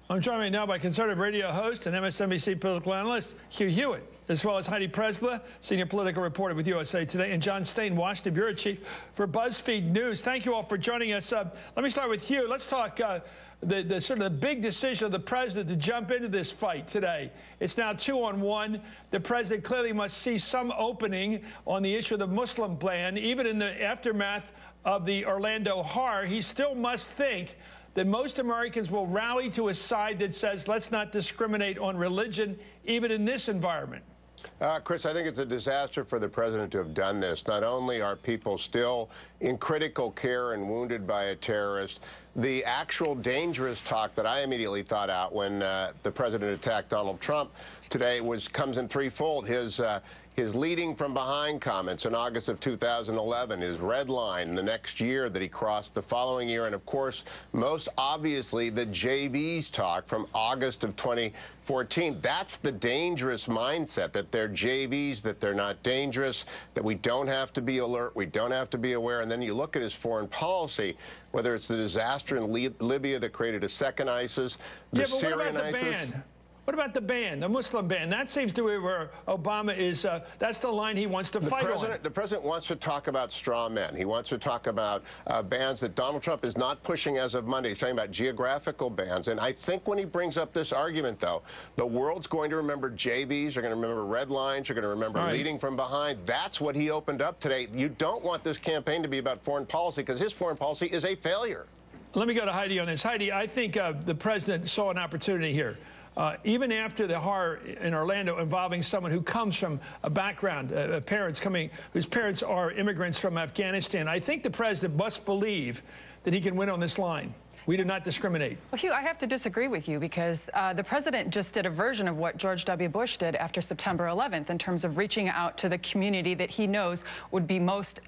I'm joined right now by conservative radio host and MSNBC political analyst Hugh Hewitt, as well as Heidi, senior political reporter with USA Today, and John Stanton, Washington bureau chief for BuzzFeed News. Thank you all for joining us. Let me start with Hugh. Let's talk the sort of the big decision of the president to jump into this fight today. It's now 2-on-1. The president clearly must see some opening on the issue of the Muslim ban. Even in the aftermath of the Orlando horror, he still must think that most Americans will rally to a side that says, let's not discriminate on religion, even in this environment. Chris, I think it's a disaster for the president to have done this. Not only are people still in critical care and wounded by a terrorist, the actual dangerous talk that I immediately thought out when the president attacked Donald Trump today comes in threefold. His leading from behind comments in August of 2011, his red line the next year that he crossed the following year, and of course, most obviously, the JVs talk from August of 2014. That's the dangerous mindset, that they're JVs, that they're not dangerous, that we don't have to be alert, we don't have to be aware. And then you look at his foreign policy, whether it's the disaster in Libya that created a second ISIS, the Syrian ISIS. What about the ban, the Muslim ban? That seems to be where Obama is, that's the line he wants to fight on. The president wants to talk about straw men. He wants to talk about bans that Donald Trump is not pushing as of Monday. He's talking about geographical bans. And I think when he brings up this argument, though, the world's going to remember JVs, they're going to remember red lines, they're going to remember leading from behind. That's what he opened up today. You don't want this campaign to be about foreign policy, because his foreign policy is a failure. Let me go to Heidi on this. Heidi, I think the president saw an opportunity here. Even after the horror in Orlando involving someone who comes from a background, whose parents are immigrants from Afghanistan, I think the president must believe that he can win on this line. We do not discriminate. Well, Hugh, I have to disagree with you, because the president just did a version of what George W. Bush did after September 11th in terms of reaching out to the community that he knows would be most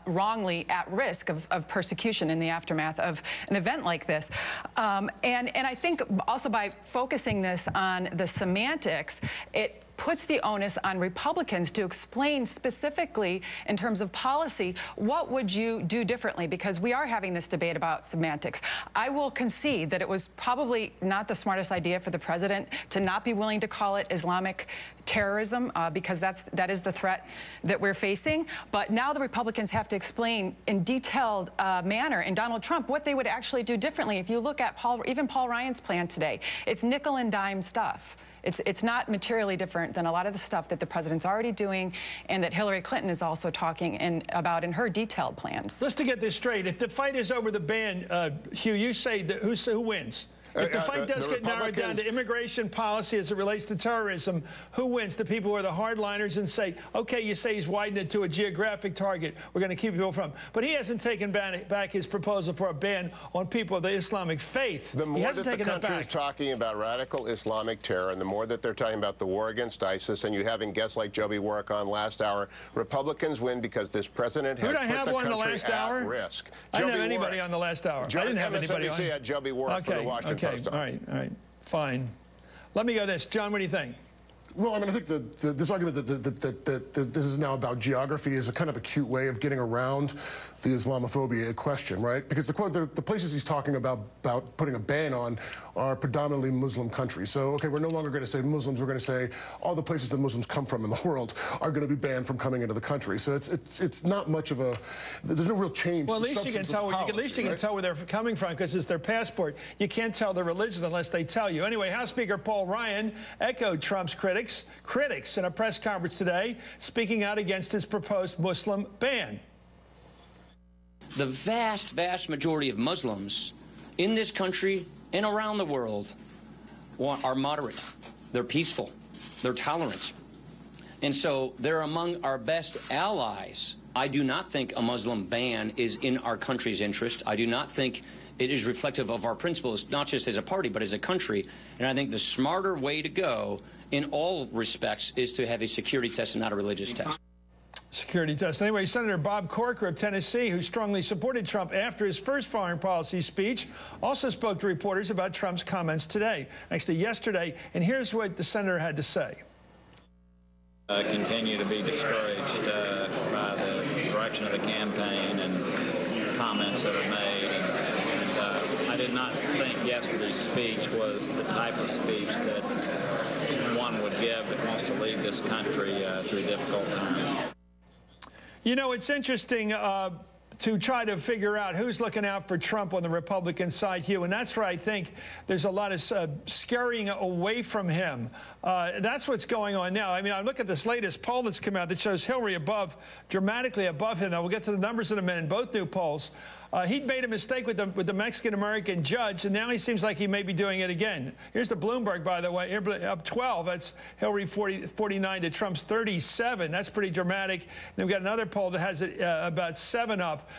wrongly at risk of persecution in the aftermath of an event like this. And I think also by focusing this on the semantics, it puts the onus on Republicans to explain specifically in terms of policy, what would you do differently? Because we are having this debate about semantics. I will concede that it was probably not the smartest idea for the president to not be willing to call it Islamic terrorism, because that is the threat that we're facing. But now the Republicans have to explain in detailed manner in Donald Trump what they would actually do differently. If you look at even Paul Ryan's plan today, it's nickel and dime stuff. It's not materially different than a lot of the stuff that the president's already doing and that Hillary Clinton is also talking about in her detailed plans. Just to get this straight, if the fight is over the ban, Hugh, you say that who wins? If the fight does get narrowed down to immigration policy as it relates to terrorism, who wins? The people who are the hardliners and say, okay, you say he's widened it to a geographic target, we're going to keep people from. But he hasn't taken back his proposal for a ban on people of the Islamic faith. The more that the country is talking about radical Islamic terror, and the more that they're talking about the war against ISIS, and you having guests like Joby Warwick on last hour, Republicans win because this president has put the country at risk. I didn't have anybody on the last hour. I didn't have anybody on. MSNBC had Joby Warwick for the Washington Post. All right, fine. Let me go this. John, what do you think? Well, I mean, I think this argument that this is now about geography is a kind of a cute way of getting around the Islamophobia question, right? Because the places he's talking about putting a ban on are predominantly Muslim countries. So, okay, we're no longer going to say Muslims. We're going to say all the places that Muslims come from in the world are going to be banned from coming into the country. So it's not much of a. There's no real change. Well, at least you can tell. At least you can tell where they're coming from, because it's their passport. You can't tell their religion unless they tell you. Anyway, House Speaker Paul Ryan echoed Trump's critics in a press conference today, speaking out against his proposed Muslim ban. The vast, vast majority of Muslims in this country and around the world are moderate. They're peaceful. They're tolerant. And so they're among our best allies. I do not think a Muslim ban is in our country's interest. I do not think it is reflective of our principles, not just as a party, but as a country. And I think the smarter way to go in all respects is to have a security test and not a religious test. Security test. Anyway, Senator Bob Corker of Tennessee, who strongly supported Trump after his first foreign policy speech, also spoke to reporters about Trump's comments today, actually yesterday, and here's what the senator had to say. Continue to be discouraged by the direction of the campaign and comments that are made. And I I did not think yesterday's speech was the type of speech that one would give that wants to lead this country through difficult times. You know, it's interesting to try to figure out who's looking out for Trump on the Republican side, Hugh, and that's where I think there's a lot of scurrying away from him. That's what's going on now. I mean, I look at this latest poll that's come out that shows Hillary dramatically above him. Now, we'll get to the numbers in a minute in both new polls. He'd made a mistake with the Mexican-American judge, and now he seems like he may be doing it again. Here's the Bloomberg, by the way, up 12. That's Hillary 49 to Trump's 37. That's pretty dramatic. Then we've got another poll that has it about 7 up.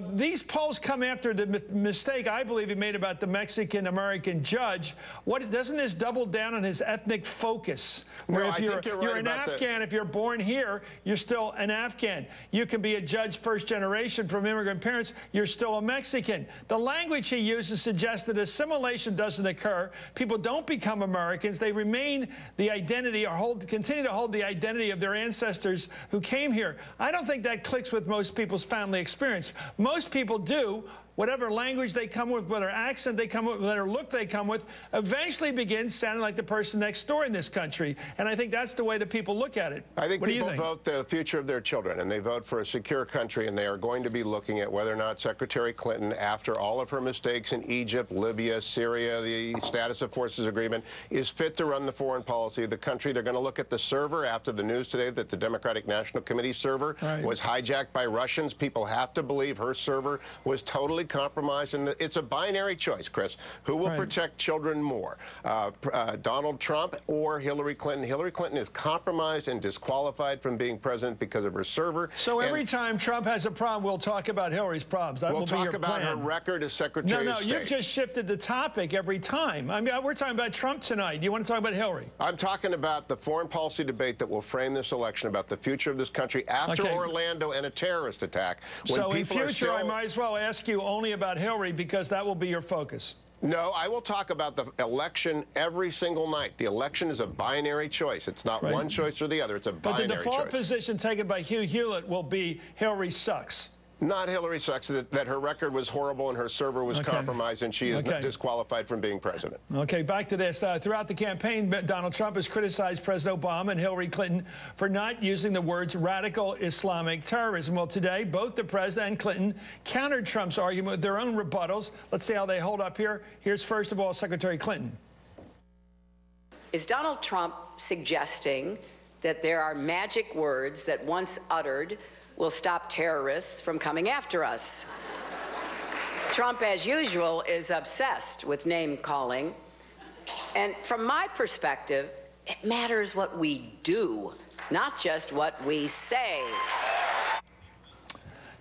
These polls come after the mistake I believe he made about the Mexican-American judge. Doesn't this double down on his ethnic focus? Where if you're an Afghan, if you're born here, you're still an Afghan. You can be a judge first generation from immigrant parents. You're still a Mexican. The language he uses suggests that assimilation doesn't occur. People don't become Americans. They remain the identity or continue to hold the identity of their ancestors who came here. I don't think that clicks with most people's family experience. Most people do. Whatever language they come with, whatever accent they come with, whatever look they come with, eventually begins sounding like the person next door in this country. And I think that's the way that people look at it. I think people vote the future of their children, and they vote for a secure country, and they are going to be looking at whether or not Secretary Clinton, after all of her mistakes in Egypt, Libya, Syria, the status of forces agreement, is fit to run the foreign policy of the country. They're going to look at the server after the news today that the Democratic National Committee server was hijacked by Russians. People have to believe her server was totally compromised, and it's a binary choice, Chris. Who will protect children more, Donald Trump or Hillary Clinton? Hillary Clinton is compromised and disqualified from being president because of her server. So every time Trump has a problem, we'll talk about Hillary's problems. That will be your plan. We'll talk about her record as Secretary of State. No, you've just shifted the topic every time. I mean, we're talking about Trump tonight. You want to talk about Hillary? I'm talking about the foreign policy debate that will frame this election, about the future of this country after Orlando and a terrorist attack. So in future, I might as well ask you only about Hillary, because that will be your focus. No, I will talk about the election every single night. The election is a binary choice. It's not one choice or the other. It's a binary choice. But the default position taken by Hugh Hewitt will be Hillary sucks. Not Hillary sucks, that her record was horrible and her server was compromised and she is disqualified from being president. Okay, back to this. Throughout the campaign, Donald Trump has criticized President Obama and Hillary Clinton for not using the words radical Islamic terrorism. Well, today, both the president and Clinton countered Trump's argument with their own rebuttals. Let's see how they hold up here. Here's, first of all, Secretary Clinton. Is Donald Trump suggesting that there are magic words that once uttered will stop terrorists from coming after us? Trump, as usual, is obsessed with name-calling. And from my perspective, it matters what we do, not just what we say.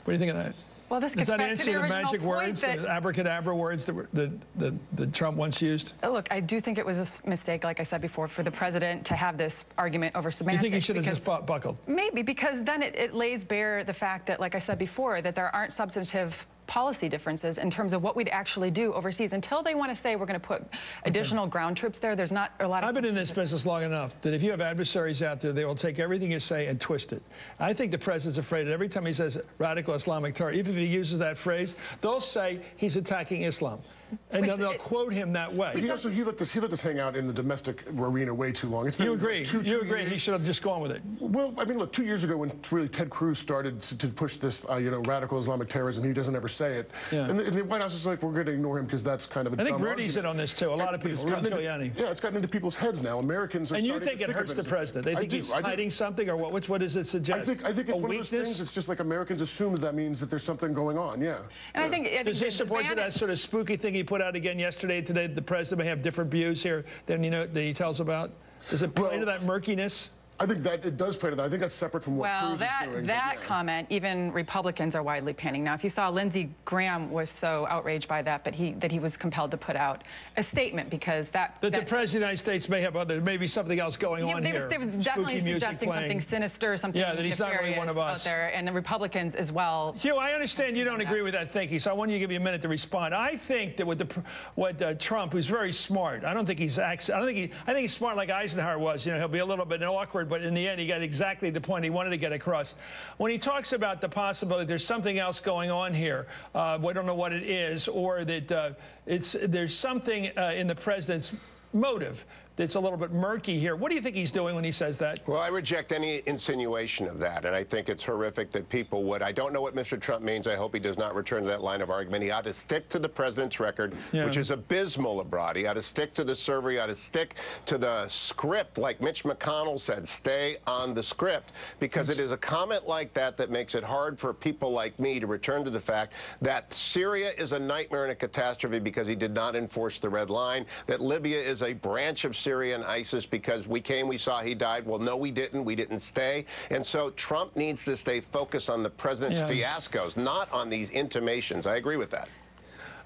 What do you think of that? Well, this does that back answer to the magic words, the abracadabra words that Trump once used? Look, I do think it was a mistake, like I said before, for the president to have this argument over semantics. You think he should have just buckled? Maybe, because then it lays bare the fact that, like I said before, that there aren't substantive policy differences in terms of what we'd actually do overseas. Until they want to say we're going to put additional ground troops there, there's not a lot of... I've been in this business long enough that if you have adversaries out there, they will take everything you say and twist it. I think the president's afraid that every time he says radical Islamic terror, even if he uses that phrase, they'll say he's attacking Islam. And they'll quote him that way. He let this hang out in the domestic arena way too long. It's been you agree? You agree he should have just gone with it? Well, I mean, look, 2 years ago when really Ted Cruz started to push this, radical Islamic terrorism, he doesn't ever say it. Yeah. And the White House is like, we're going to ignore him because that's kind of a I think Rudy's in on this too. A lot of people. It's gotten into people's heads now. Americans are and you think it hurts the president? They think he's hiding something, or what? What does it suggest? I think it's one of those things. It's just like Americans assume that means that there's something going on. Yeah. And I think does he support that sort of spooky thing he put out again yesterday? Today, the president may have different views here than that he tells about. Does it play into that murkiness? I think that it does play to that. I think that's separate from what Cruz is doing. That comment, even Republicans are widely panning. Now, if you saw, Lindsey Graham was so outraged by that, but that he was compelled to put out a statement because the president of the United States may have maybe something else going on here. They were definitely suggesting something sinister, something that he's not really one of us out there, and the Republicans as well. Hugh, I understand you don't agree with that thinking, so I want you to give you a minute to respond. I think that with Trump, who's very smart, I think he's smart like Eisenhower was. He'll be a little bit awkward, but in the end, he got exactly the point he wanted to get across. When he talks about the possibility there's something else going on here, we don't know what it is, or that there's something in the president's motive that's a little bit murky here. What do you think he's doing when he says that? Well, I reject any insinuation of that, and I think it's horrific that people would. I don't know what Mr. Trump means. I hope he does not return to that line of argument. He ought to stick to the president's record, which is abysmal abroad. He ought to stick to the server. He ought to stick to the script, like Mitch McConnell said, stay on the script, because it is a comment like that that makes it hard for people like me to return to the fact that Syria is a nightmare and a catastrophe because he did not enforce the red line, that Libya is a branch of Syria and ISIS because we came, we saw, he died. Well, no, we didn't stay. And so Trump needs to stay focused on the president's fiascos, not on these intimations. I agree with that.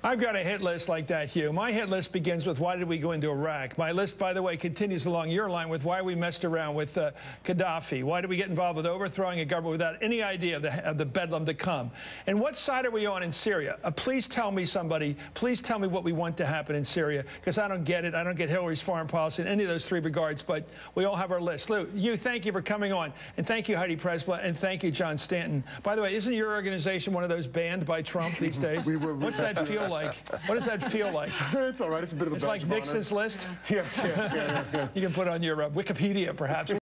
I've got a hit list like that, Hugh. My hit list begins with why did we go into Iraq? My list, by the way, continues along your line with why we messed around with Gaddafi. Why did we get involved with overthrowing a government without any idea of the bedlam to come? And what side are we on in Syria? Please tell me, somebody, please tell me what we want to happen in Syria, because I don't get it. I don't get Hillary's foreign policy in any of those three regards, but we all have our list. Lou, Hugh, thank you for coming on. And thank you, Heidi Przybyla, and thank you, John Stanton. By the way, isn't your organization one of those banned by Trump these days? What's that feel like? What does that feel like? It's all right. It's a bit of a badge like of honor. Nixon's list? Yeah. You can put on your Wikipedia, perhaps.